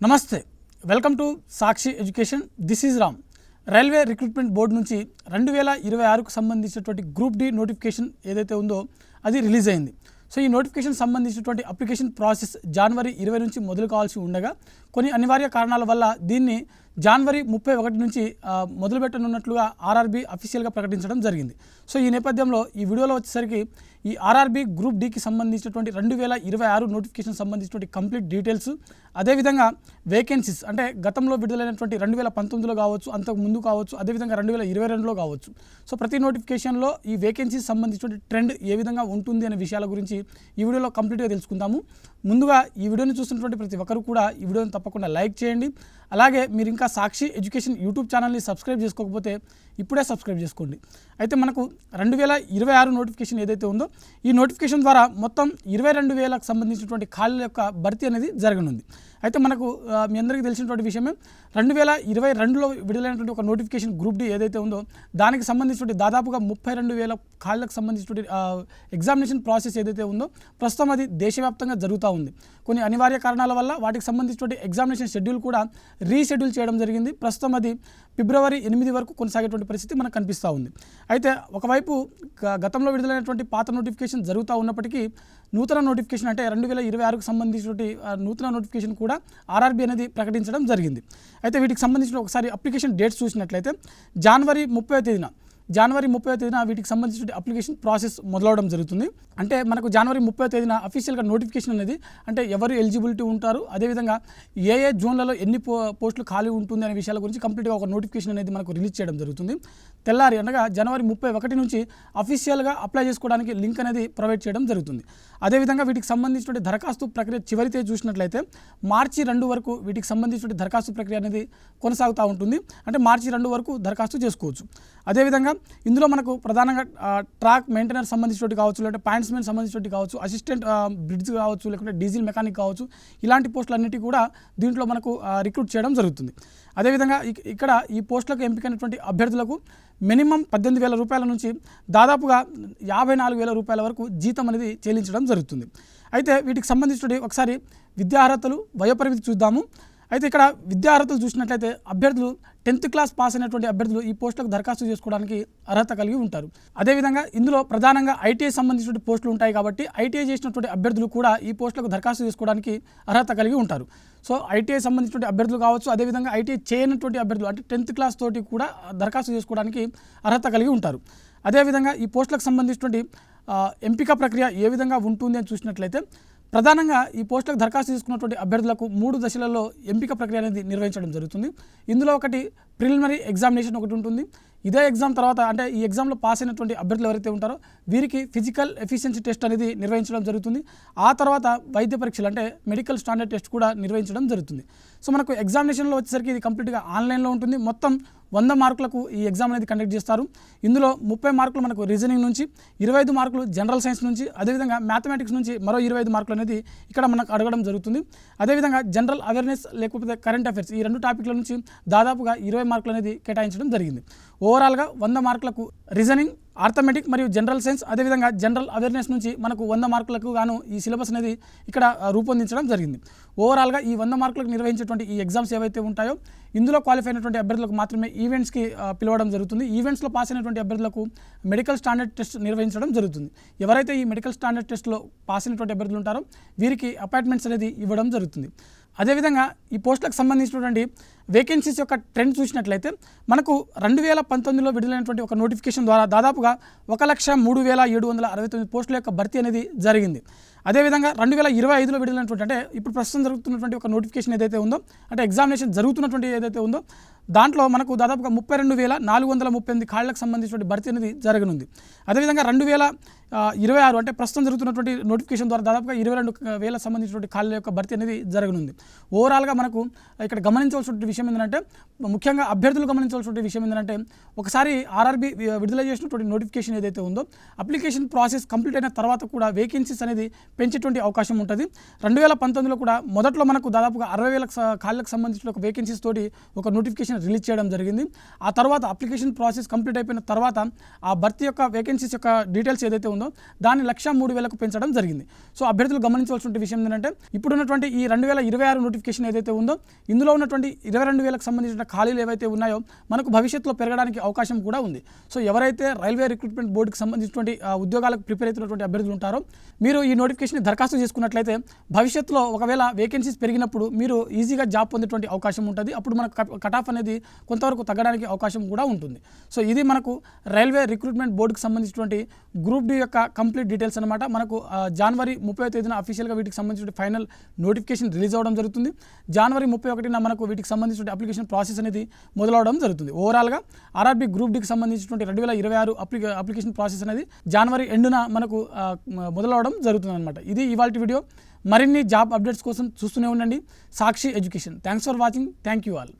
నమస్తే, welcome to Sakshi education. This is Ram. Railway recruitment board నుంచి 2026కు సంబంధించినటువంటి గ్రూప్ డి నోటిఫికేషన్ ఏదైతే ఉందో అది రిలీజ్ అయింది. సో ఈ నోటిఫికేషన్ సంబంధించినటువంటి అప్లికేషన్ ప్రాసెస్ జనవరి 20 నుంచి మొదలు కావాల్సి ఉండగా కొన్ని అనివార్య కారణాల వల్ల దీన్ని జనవరి 31 నుంచి మొదలుపెట్టనున్నట్లుగా ఆర్ఆర్బీ అఫీషియల్గా ప్రకటించడం జరిగింది. సో ఈ నేపథ్యంలో ఈ వీడియోలో వచ్చేసరికి ఈ ఆర్ఆర్బీ గ్రూప్ డికి సంబంధించినటువంటి 2026 నోటిఫికేషన్ సంబంధించినటువంటి కంప్లీట్ డీటెయిల్స్, అదేవిధంగా వేకెన్సీస్ అంటే గతంలో విడుదలైనటువంటి 2019లో కావచ్చు, అంతకు ముందు కావచ్చు, అదేవిధంగా 2022లో కావచ్చు. సో ప్రతి నోటిఫికేషన్లో ఈ వేకెన్సీస్ సంబంధించినటువంటి ట్రెండ్ ఏ విధంగా ఉంటుంది అనే విషయాల గురించి ఈ వీడియోలో కంప్లీట్గా తెలుసుకుందాము. ముందుగా ఈ వీడియోని చూస్తున్నటువంటి ప్రతి ఒక్కరు కూడా ఈ వీడియోని తప్పకుండా లైక్ చేయండి. అలాగే మీరు ఇంకా సాక్షి ఎడ్యుకేషన్ యూట్యూబ్ ఛానల్ని సబ్స్క్రైబ్ చేసుకోకపోతే ఇప్పుడే సబ్స్క్రైబ్ చేసుకోండి. అయితే మనకు 2026 నోటిఫికేషన్ ఏదైతే ఉందో ఈ నోటిఫికేషన్ ద్వారా మొత్తం 22,000కు సంబంధించినటువంటి ఖాళీల యొక్క భర్తీ అనేది జరగనుంది. అయితే మనకు మీ అందరికీ తెలిసినటువంటి విషయమే 2022లో విడుదలైనటువంటి ఒక నోటిఫికేషన్ గ్రూప్ డి ఏదైతే ఉందో దానికి సంబంధించినటువంటి దాదాపుగా 32,000 ఖాళీలకు సంబంధించినటువంటి ఎగ్జామినేషన్ ప్రాసెస్ ఏదైతే ఉందో ప్రస్తుతం అది దేశవ్యాప్తంగా జరుగుతూ ఉంది. కొన్ని అనివార్య కారణాల వల్ల వాటికి సంబంధించినటువంటి ఎగ్జామినేషన్ షెడ్యూల్ కూడా రీషెడ్యూల్ చేయడం జరిగింది. ప్రస్తుతం అది ఫిబ్రవరి 8 వరకు కొనసాగేటువంటి పరిస్థితి మనకు కనిపిస్తూ ఉంది. అయితే ఒకవైపు గతంలో విడుదలైనటువంటి పాత నోటిఫికేషన్ జరుగుతూ ఉన్నప్పటికీ నూతన నోటిఫికేషన్ అంటే 2026కు సంబంధించినటువంటి నూతన నోటిఫికేషన్ కూడా ఆర్ఆర్బీ అనేది ప్రకటించడం జరిగింది. అయితే వీటికి సంబంధించిన ఒకసారి అప్లికేషన్ డేట్స్ చూసినట్లయితే జనవరి 30వ తేదీన వీటికి సంబంధించిన అప్లికేషన్ ప్రాసెస్ మొదలవడం జరుగుతుంది. అంటే మనకు జనవరి 30వ తేదీన అఫీషియల్గా నోటిఫికేషన్ అనేది అంటే ఎవరు ఎలిజిబిలిటీ ఉంటారు, అదేవిధంగా ఏ జోన్లలో ఎన్ని పోస్టులు ఖాళీ ఉంటుంది అనే విషయాల గురించి కంప్లీట్గా ఒక నోటిఫికేషన్ అనేది మనకు రిలీజ్ చేయడం జరుగుతుంది. తెల్లారి అనగా జనవరి 31 నుంచి అఫీషియల్గా అప్లై చేసుకోవడానికి లింక్ అనేది ప్రొవైడ్ చేయడం జరుగుతుంది. అదేవిధంగా వీటికి సంబంధించిన దరఖాస్తు ప్రక్రియ చివరి తేదీ చూసినట్లయితే మార్చి 2 వరకు వీటికి సంబంధించిన దరఖాస్తు ప్రక్రియ అనేది కొనసాగుతూ ఉంటుంది. అంటే మార్చి 2 వరకు దరఖాస్తు చేసుకోవచ్చు. అదేవిధంగా ఇందులో మనకు ప్రధానంగా ట్రాక్ మెయింటెనెన్స్ సంబంధించినట్టు కావచ్చు, లేకపోతే పాయింట్స్మెన్ సంబంధించినట్టు కావచ్చు, అసిస్టెంట్ బ్రిడ్జ్ కావచ్చు, లేకుంటే డీజిల్ మెకానిక్ కావచ్చు, ఇలాంటి పోస్టులన్నిటి కూడా దీంట్లో మనకు రిక్రూట్ చేయడం జరుగుతుంది. అదేవిధంగా ఇక్కడ ఈ పోస్టులకు ఎంపికైనటువంటి అభ్యర్థులకు మినిమం 18,000 రూపాయల నుంచి దాదాపుగా 54,000 రూపాయల వరకు జీతం అనేది చెల్లించడం జరుగుతుంది. అయితే వీటికి సంబంధించిన ఒకసారి విద్యార్హతలు, వయోపరిమితి చూద్దాము. అయితే ఇక్కడ విద్యార్హతలు చూసినట్లయితే అభ్యర్థులు 10th క్లాస్ పాస్ అయినటువంటి అభ్యర్థులు ఈ పోస్టులకు దరఖాస్తు చేసుకోవడానికి అర్హత కలిగి ఉంటారు. అదేవిధంగా ఇందులో ప్రధానంగా ఐటీఐ సంబంధించిన పోస్టులు ఉంటాయి కాబట్టి ఐటీఐ చేసినటువంటి అభ్యర్థులు కూడా ఈ పోస్టులకు దరఖాస్తు చేసుకోవడానికి అర్హత కలిగి ఉంటారు. సో ఐటీఐ సంబంధించిన అభ్యర్థులు కావచ్చు, అదేవిధంగా ఐటీఐ చేయనటువంటి అభ్యర్థులు అంటే 10th క్లాస్ తోటి కూడా దరఖాస్తు చేసుకోవడానికి అర్హత కలిగి ఉంటారు. అదేవిధంగా ఈ పోస్టులకు సంబంధించినటువంటి ఎంపిక ప్రక్రియ ఏ విధంగా ఉంటుంది అని చూసినట్లయితే ప్రధానంగా ఈ పోస్టులకు దరఖాస్తు చేసుకున్నటువంటి అభ్యర్థులకు 3 దశలలో ఎంపిక ప్రక్రియ అనేది నిర్వహించడం జరుగుతుంది. ఇందులో ఒకటి ప్రిలిమినరీ ఎగ్జామినేషన్ ఒకటి ఉంటుంది. ఇదే ఎగ్జామ్ తర్వాత అంటే ఈ ఎగ్జామ్లో పాస్ అయినటువంటి అభ్యర్థులు ఎవరైతే ఉంటారో వీరికి ఫిజికల్ ఎఫిషియన్సీ టెస్ట్ అనేది నిర్వహించడం జరుగుతుంది. ఆ తర్వాత వైద్య పరీక్షలు అంటే మెడికల్ స్టాండర్డ్ టెస్ట్ కూడా నిర్వహించడం జరుగుతుంది. సో మనకు ఎగ్జామినేషన్లో వచ్చేసరికి ఇది కంప్లీట్గా ఆన్లైన్లో ఉంటుంది. మొత్తం 100 మార్కులకు ఈ ఎగ్జామ్ అనేది కండక్ట్ చేస్తారు. ఇందులో 30 మార్కులు మనకు రీజనింగ్ నుంచి, 25 మార్కులు జనరల్ సైన్స్ నుంచి, అదేవిధంగా మ్యాథమెటిక్స్ నుంచి మరో 25 మార్కులు అనేది ఇక్కడ మనకు అడగడం జరుగుతుంది. అదేవిధంగా జనరల్ అవేర్నెస్ లేకపోతే కరెంట్ అఫైర్స్ ఈ 2 టాపిక్ల నుంచి దాదాపుగా 20 మార్కులు అనేది కేటాయించడం జరిగింది. ఓవరాల్గా 100 మార్కులకు రీజనింగ్, ఆర్థమెటిక్ మరియు జనరల్ సైన్స్, అదేవిధంగా జనరల్ అవేర్నెస్ నుంచి మనకు 100 మార్కులకు గాను ఈ సిలబస్ అనేది ఇక్కడ రూపొందించడం జరిగింది. ఓవరాల్గా ఈ 100 మార్కులకు నిర్వహించేటువంటి ఈ ఎగ్జామ్స్ ఏవైతే ఉంటాయో ఇందులో క్వాలిఫై అయినటువంటి అభ్యర్థులకు మాత్రమే ఈవెంట్స్కి పిలవడం జరుగుతుంది. ఈవెంట్స్లో పాస్ అయినటువంటి అభ్యర్థులకు మెడికల్ స్టాండర్డ్ టెస్ట్ నిర్వహించడం జరుగుతుంది. ఎవరైతే ఈ మెడికల్ స్టాండర్డ్ టెస్ట్లో పాస్ అయినటువంటి అభ్యర్థులు ఉంటారో వీరికి అపాయింట్మెంట్స్ అనేది ఇవ్వడం జరుగుతుంది. అదేవిధంగా ఈ పోస్టులకు సంబంధించినటువంటి వేకెన్సీస్ యొక్క ట్రెండ్ చూసినట్లయితే మనకు 2019లో విడుదలైనటువంటి ఒక నోటిఫికేషన్ ద్వారా దాదాపుగా 1,03,769 పోస్టుల యొక్క భర్తీ అనేది జరిగింది. అదేవిధంగా 2025లో విడుదలైనటువంటి అంటే ఇప్పుడు ప్రస్తుతం జరుగుతున్నటువంటి ఒక నోటిఫికేషన్ ఏదైతే ఉందో అంటే ఎగ్జామినేషన్ జరుగుతున్నటువంటి ఏదైతే ఉందో దాంట్లో మనకు దాదాపుగా 32,438 ఖాళీలకు సంబంధించినటువంటి భర్తీ అనేది జరగనుంది. అదేవిధంగా 2026 అంటే ప్రస్తుతం జరుగుతున్నటువంటి నోటిఫికేషన్ ద్వారా దాదాపుగా 22,000 సంబంధించినటువంటి ఖాళీల యొక్క భర్తీ అనేది జరగనుంది. ఓవరాల్గా మనకు ఇక్కడ గమనించవలసిన విషయం ఏంటంటే ముఖ్యంగా అభ్యర్థులు గమనించవలసిన విషయం ఏంటంటే ఒకసారి ఆర్ఆర్బీ విడుదల చేసినటువంటి నోటిఫికేషన్ ఏదైతే ఉందో అప్లికేషన్ ప్రాసెస్ కంప్లీట్ అయిన తర్వాత కూడా వేకెన్సీస్ అనేది పెంచేటువంటి అవకాశం ఉంటుంది. 2019లో కూడా మొదట్లో మనకు దాదాపుగా 60,000 ఖాళీలకు సంబంధించిన ఒక వేకెన్సీస్ తోటి ఒక నోటిఫికేషన్ రిలీజ్ చేయడం జరిగింది. ఆ తర్వాత అప్లికేషన్ ప్రాసెస్ కంప్లీట్ అయిపోయిన తర్వాత ఆ భర్తీ యొక్క వేకెన్సీస్ యొక్క డీటెయిల్స్ ఏదైతే ఉందో దాన్ని 1,03,000కు పెంచడం జరిగింది. సో అభ్యర్థులు గమనించవలసిన విషయం ఏంటంటే ఇప్పుడున్నటువంటి ఈ 2026 నోటిఫికేషన్ ఏదైతే ఉందో ఇందులో ఉన్నటువంటి 22,000కు సంబంధించిన ఖాళీలు ఏవైతే ఉన్నాయో మనకు భవిష్యత్తులో పెరగడానికి అవకాశం కూడా ఉంది. సో ఎవరైతే రైల్వే రిక్రూట్మెంట్ బోర్డుకి సంబంధించినటువంటి ఉద్యోగాలకు ప్రిపేర్ అవుతున్నటువంటి అభ్యర్థులు ఉంటారో మీరు ఈ నోటిఫికేషన్ దరఖాస్తు చేసుకున్నట్లయితే భవిష్యత్తులో ఒకవేళ వేకెన్సీస్ పెరిగినప్పుడు మీరు ఈజీగా జాబ్ పొందేటువంటి అవకాశం ఉంటుంది. అప్పుడు మనకు కట్ ఆఫ్ అనేది కొంతవరకు తగ్గడానికి అవకాశం కూడా ఉంటుంది. సో ఇది మనకు రైల్వే రిక్రూట్మెంట్ బోర్డుకి సంబంధించినటువంటి గ్రూప్ డి యొక్క కంప్లీట్ డీటెయిల్స్ అనమాట. మనకు జనవరి 30వ తేదీన అఫీషియల్గా వీటికి సంబంధించిన ఫైనల్ నోటిఫికేషన్ రిలీజ్ అవ్వడం జరుగుతుంది. జనవరి 31న మనకు వీటికి సంబంధించిన అప్లికేషన్ ప్రాసెస్ అనేది మొదలవడం జరుగుతుంది. ఓవరాల్గా ఆర్ఆర్బీ గ్రూప్ డికి సంబంధించినటువంటి 2026 అప్లికేషన్ ప్రాసెస్ అనేది జనవరి ఎండున మనకు మొదలవడం జరుగుతుంది అనమాట. ఇది ఇవాల్టి వీడియో. మరిన్ని జాబ్ అప్డేట్స్ కోసం చూస్తూనే ఉండండి Sakshi education. Thanks for watching. Thank you all.